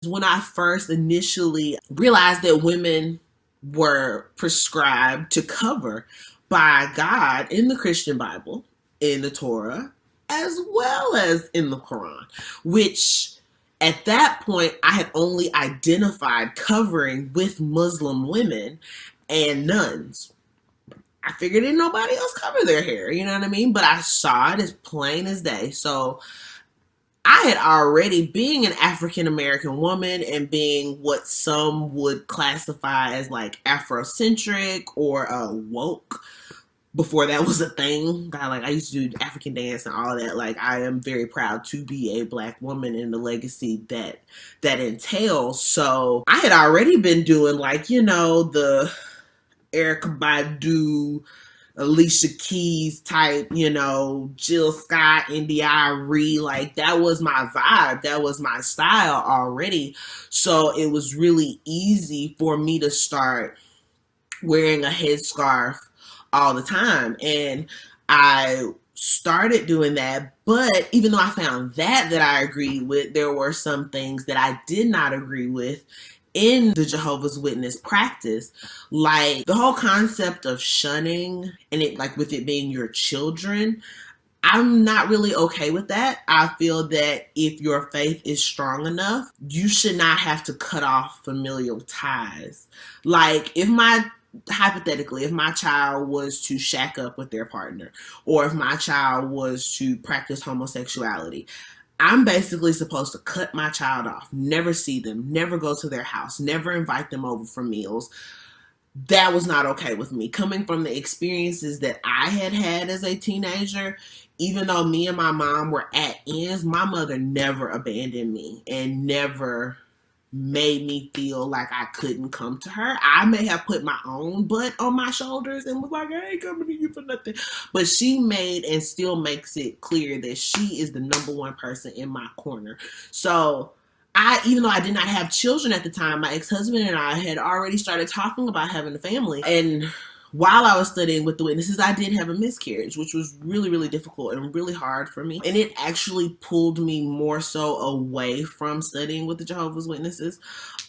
When I first initially realized that women were prescribed to cover by God in the Christian Bible, in the Torah, as well as in the Quran, which at that point I had only identified covering with Muslim women and nuns. I figured didn't nobody else cover their hair, you know what I mean? But I saw it as plain as day. So I had already, being an African American woman and being what some would classify as like Afrocentric or woke, before that was a thing. I used to do African dance and all of that. Like, I am very proud to be a Black woman and the legacy that entails. So I had already been doing, like, you know, the Erykah Badu, Alicia Keys type, you know, Jill Scott, India.Arie, like that was my vibe, that was my style already. So it was really easy for me to start wearing a headscarf all the time. And I started doing that, but even though I found that I agreed with, there were some things that I did not agree with in the Jehovah's Witness practice, like the whole concept of shunning and it, like with it being your children. I'm not really okay with that. I feel that if your faith is strong enough, you should not have to cut off familial ties. Like, hypothetically, if my child was to shack up with their partner, or if my child was to practice homosexuality, I'm basically supposed to cut my child off, never see them, never go to their house, never invite them over for meals. That was not okay with me. Coming from the experiences that I had had as a teenager, even though me and my mom were at ends, my mother never abandoned me and never made me feel like I couldn't come to her. I may have put my own butt on my shoulders and was like, I ain't coming to you for nothing. But she made and still makes it clear that she is the number one person in my corner. So even though I did not have children at the time, my ex-husband and I had already started talking about having a family. And while I was studying with the witnesses, I did have a miscarriage, which was really, really difficult and really hard for me. And it actually pulled me more so away from studying with the Jehovah's Witnesses.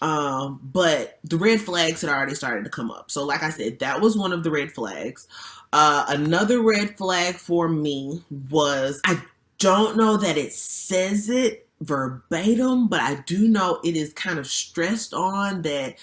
But the red flags had already started to come up. So like I said, that was one of the red flags. Another red flag for me was, I don't know that it says it verbatim, but I do know it is kind of stressed on that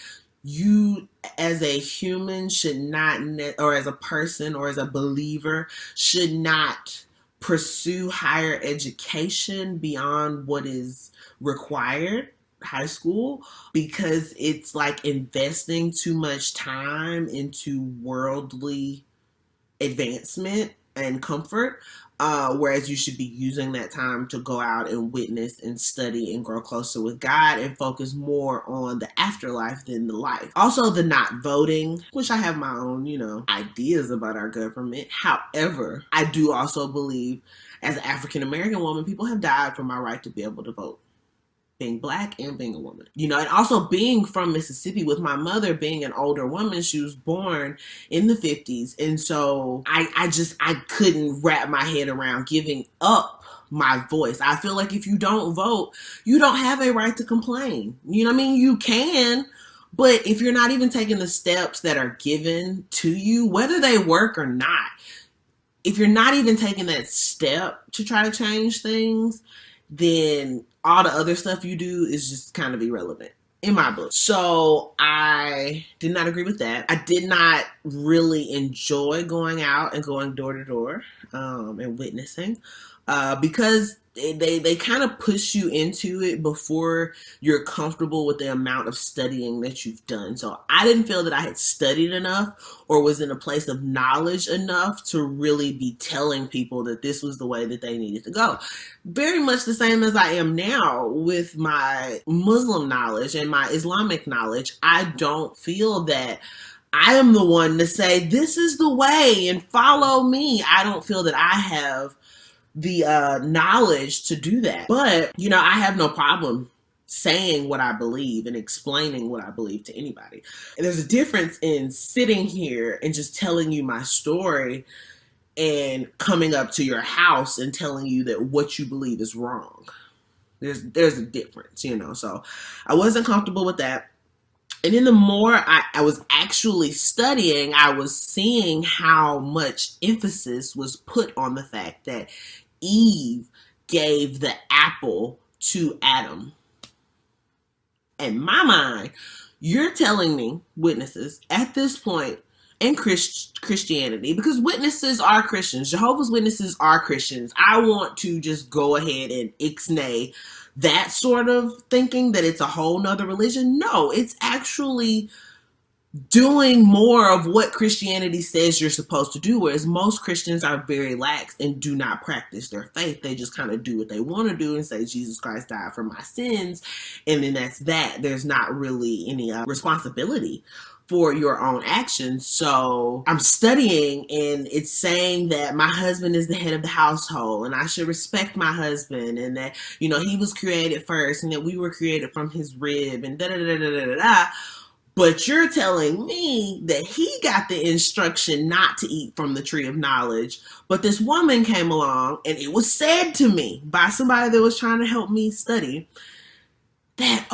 you as a human should not, or as a person or as a believer, should not pursue higher education beyond what is required, high school, because it's like investing too much time into worldly advancement and comfort. Whereas you should be using that time to go out and witness and study and grow closer with God and focus more on the afterlife than the life. Also, the not voting, which I have my own, ideas about our government. However, I do also believe, as an African American woman, people have died for my right to be able to vote. Being Black and being a woman, and also being from Mississippi, with my mother being an older woman. She was born in the 50s. And so I couldn't wrap my head around giving up my voice. I feel like if you don't vote, you don't have a right to complain. You know what I mean? You can, but if you're not even taking the steps that are given to you, whether they work or not, if you're not even taking that step to try to change things, then all the other stuff you do is just kind of irrelevant in my book. So I did not agree with that. I did not really enjoy going out and going door to door and witnessing because they kind of push you into it before you're comfortable with the amount of studying that you've done. So I didn't feel that I had studied enough or was in a place of knowledge enough to really be telling people that this was the way that they needed to go. Very much the same as I am now with my Muslim knowledge and my Islamic knowledge. I don't feel that I am the one to say, this is the way and follow me. I don't feel that I have the knowledge to do that. But, I have no problem saying what I believe and explaining what I believe to anybody. And there's a difference in sitting here and just telling you my story and coming up to your house and telling you that what you believe is wrong. There's a difference, So I wasn't comfortable with that. And then the more I was actually studying, I was seeing how much emphasis was put on the fact that Eve gave the apple to Adam. In my mind, you're telling me, witnesses, at this point in Christianity, because witnesses are Christians, Jehovah's Witnesses are Christians. I want to just go ahead and ixnay that sort of thinking that it's a whole nother religion. No, it's actually doing more of what Christianity says you're supposed to do, whereas most Christians are very lax and do not practice their faith. They just kind of do what they want to do and say Jesus Christ died for my sins, and then that's that. There's not really any responsibility for your own actions. So I'm studying, and it's saying that my husband is the head of the household and I should respect my husband, and that, he was created first and that we were created from his rib, and da da da da da da da. But you're telling me that he got the instruction not to eat from the tree of knowledge. But this woman came along, and it was said to me by somebody that was trying to help me study that,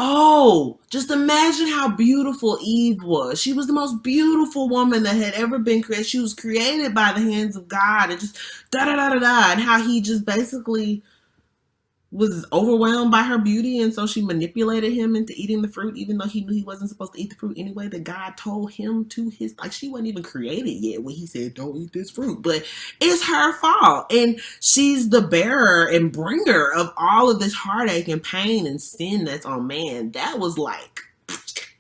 just imagine how beautiful Eve was. She was the most beautiful woman that had ever been created. She was created by the hands of God, and just da-da-da-da-da, and how he just basically was overwhelmed by her beauty, and so she manipulated him into eating the fruit, even though he knew he wasn't supposed to eat the fruit anyway, that God told him to she wasn't even created yet when he said, don't eat this fruit, but it's her fault, and she's the bearer and bringer of all of this heartache and pain and sin that's on man. That was like,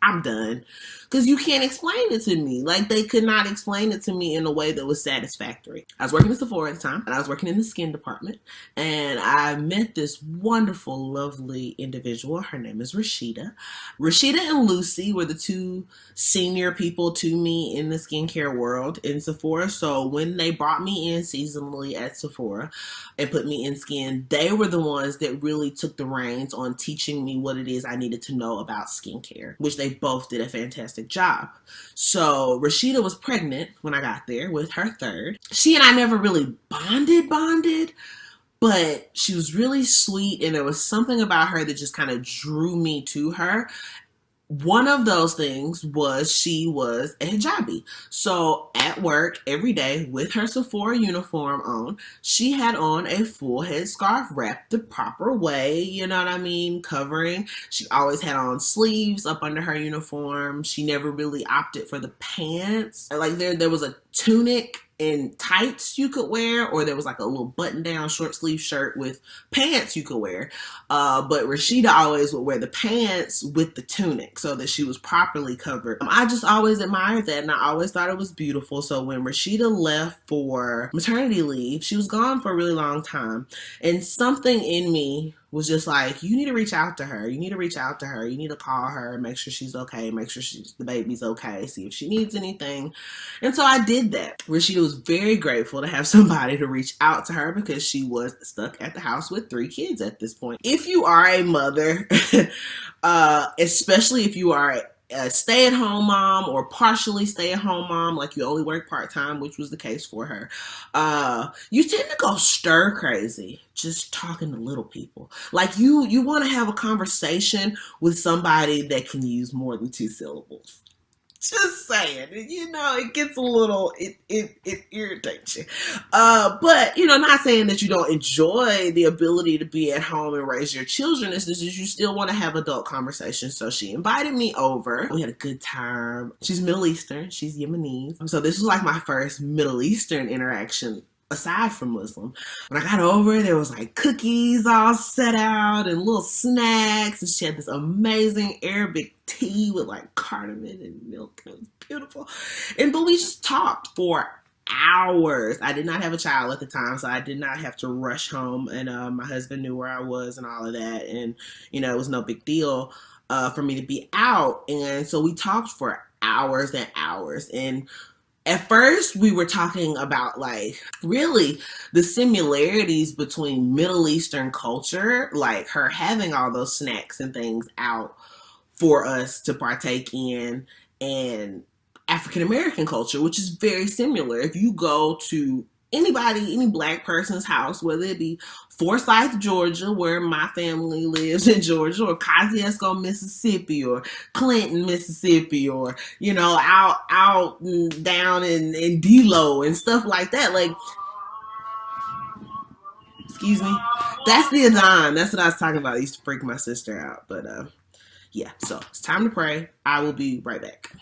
I'm done. Because you can't explain it to me. Like, they could not explain it to me in a way that was satisfactory. I was working at Sephora at the time, and I was working in the skin department, and I met this wonderful, lovely individual. Her name is Rashida. Rashida and Lucy were the two senior people to me in the skincare world in Sephora. So when they brought me in seasonally at Sephora and put me in skin, they were the ones that really took the reins on teaching me what it is I needed to know about skincare, which they both did a fantastic job. So Rashida was pregnant when I got there with her third. She and I never really bonded, but she was really sweet, and there was something about her that just kind of drew me to her. One of those things was she was a hijabi. So at work every day with her Sephora uniform on, she had on a full headscarf wrapped the proper way, you know what I mean, covering. She always had on sleeves up under her uniform. She never really opted for the pants. Like there was a tunic and tights you could wear, or there was like a little button down short sleeve shirt with pants you could wear. But Rashida always would wear the pants with the tunic so that she was properly covered. I just always admired that, and I always thought it was beautiful. So when Rashida left for maternity leave, she was gone for a really long time, and something in me was just like, you need to reach out to her. You need to reach out to her. You need to call her, make sure she's okay, make sure the baby's okay, see if she needs anything. And so I did that. Rashida was very grateful to have somebody to reach out to her, because she was stuck at the house with 3 kids at this point. If you are a mother, especially if you are a stay-at-home mom or partially stay-at-home mom, like you only work part-time, which was the case for her, you tend to go stir crazy just talking to little people. Like you want to have a conversation with somebody that can use more than 2 syllables. Just saying, it gets a little, it irritates you. But, not saying that you don't enjoy the ability to be at home and raise your children. It's just you still want to have adult conversations. So she invited me over. We had a good time. She's Middle Eastern. She's Yemenese. So this was like my first Middle Eastern interaction aside from Muslim. When I got over, there was like cookies all set out and little snacks, and she had this amazing Arabic tea with like cardamom and milk. It was beautiful. But we just talked for hours. I did not have a child at the time, so I did not have to rush home, and my husband knew where I was and all of that, and it was no big deal for me to be out. And so we talked for hours and hours, and at first, we were talking about like really the similarities between Middle Eastern culture, like her having all those snacks and things out for us to partake in, and African American culture, which is very similar. If you go to anybody, any black person's house, whether it be Forsyth, Georgia, where my family lives in Georgia, or Kosciuszko, Mississippi, or Clinton, Mississippi, or, you know, out down in D-Lo and stuff like that. Like, excuse me, that's the Adhan. That's what I was talking about. I used to freak my sister out. But yeah, so it's time to pray. I will be right back.